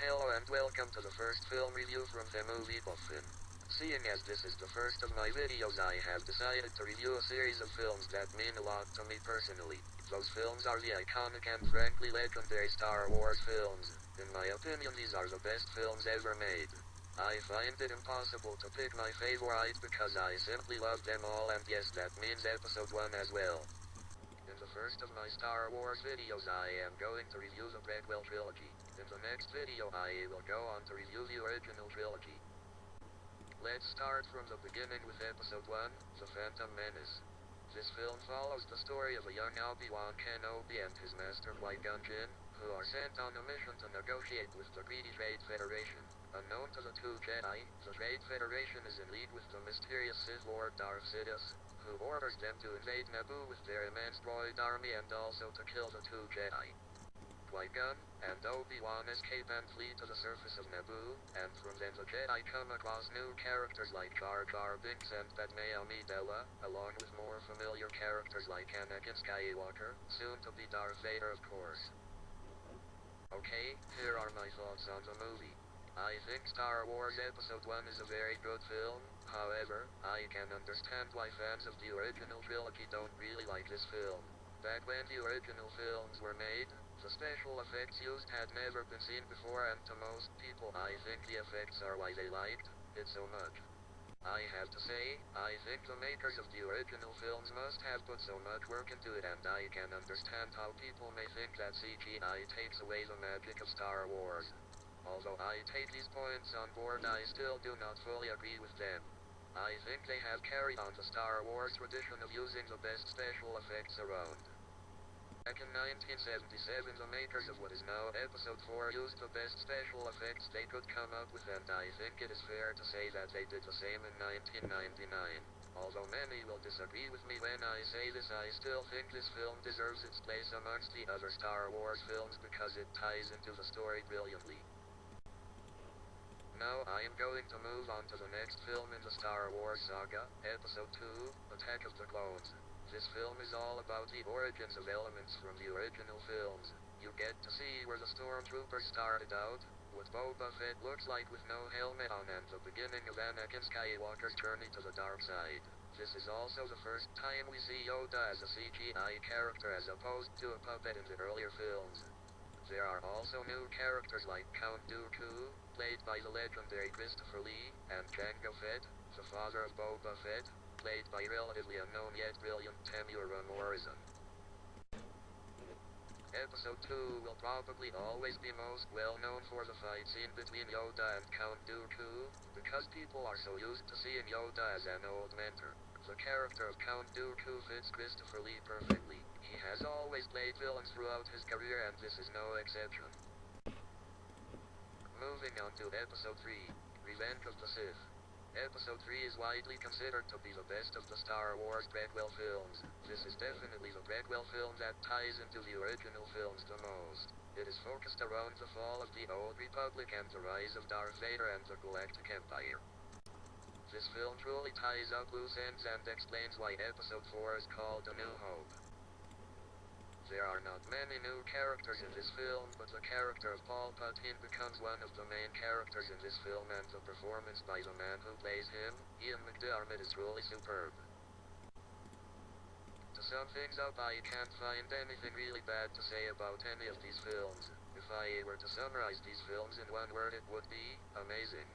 Hello and welcome to the first film review from the movie Buffin. Seeing as this is the first of my videos, I have decided to review a series of films that mean a lot to me personally. Those films are the iconic and frankly legendary Star Wars films. In my opinion, these are the best films ever made. I find it impossible to pick my favorite because I simply love them all, and yes, that means episode 1 as well. In the first of my Star Wars videos, I am going to review the Prequel Trilogy. In the next video, I will go on to review the original trilogy. Let's start from the beginning with episode 1, The Phantom Menace. This film follows the story of a young Obi-Wan Kenobi and his master Qui-Gon Jinn, who are sent on a mission to negotiate with the greedy Trade Federation. Unknown to the two Jedi, the Trade Federation is in league with the mysterious Sith Lord Darth Sidious, who orders them to invade Naboo with their immense droid army and also to kill the two Jedi. Qui-Gon and Obi-Wan escape and flee to the surface of Naboo, and from then the Jedi come across new characters like Jar Jar Binks and Padme Amidala, along with more familiar characters like Anakin Skywalker, soon to be Darth Vader of course. Okay, here are my thoughts on the movie. I think Star Wars Episode 1 is a very good film. However, I can understand why fans of the original trilogy don't really like this film. Back when the original films were made, the special effects used had never been seen before, and to most people I think the effects are why they liked it so much. I have to say, I think the makers of the original films must have put so much work into it, and I can understand how people may think that CGI takes away the magic of Star Wars. Although I take these points on board, I still do not fully agree with them. I think they have carried on the Star Wars tradition of using the best special effects around. Back in 1977, the makers of what is now Episode 4 used the best special effects they could come up with, and I think it is fair to say that they did the same in 1999. Although many will disagree with me when I say this, I still think this film deserves its place amongst the other Star Wars films because it ties into the story brilliantly. Now I am going to move on to the next film in the Star Wars saga, Episode 2, Attack of the Clones. This film is all about the origins of elements from the original films. You get to see where the stormtroopers started out, what Boba Fett looks like with no helmet on, and the beginning of Anakin Skywalker's journey to the dark side. This is also the first time we see Yoda as a CGI character as opposed to a puppet in the earlier films. There are also new characters like Count Dooku, played by the legendary Christopher Lee, and Jango Fett, the father of Boba Fett, played by relatively unknown yet brilliant Temuera Morrison. Episode 2 will probably always be most well known for the fight scene between Yoda and Count Dooku, because people are so used to seeing Yoda as an old mentor. The character of Count Dooku fits Christopher Lee perfectly. He has always played villains throughout his career, and this is no exception. Moving on to Episode 3, Revenge of the Sith. Episode 3 is widely considered to be the best of the Star Wars prequel films. This is definitely the prequel film that ties into the original films the most. It is focused around the fall of the Old Republic and the rise of Darth Vader and the Galactic Empire. This film truly ties up loose ends and explains why Episode 4 is called A New Hope. There are not many new characters in this film, but the character of Palpatine becomes one of the main characters in this film, and the performance by the man who plays him, Ian McDiarmid, is truly superb. To sum things up, I can't find anything really bad to say about any of these films. If I were to summarize these films in one word, it would be amazing.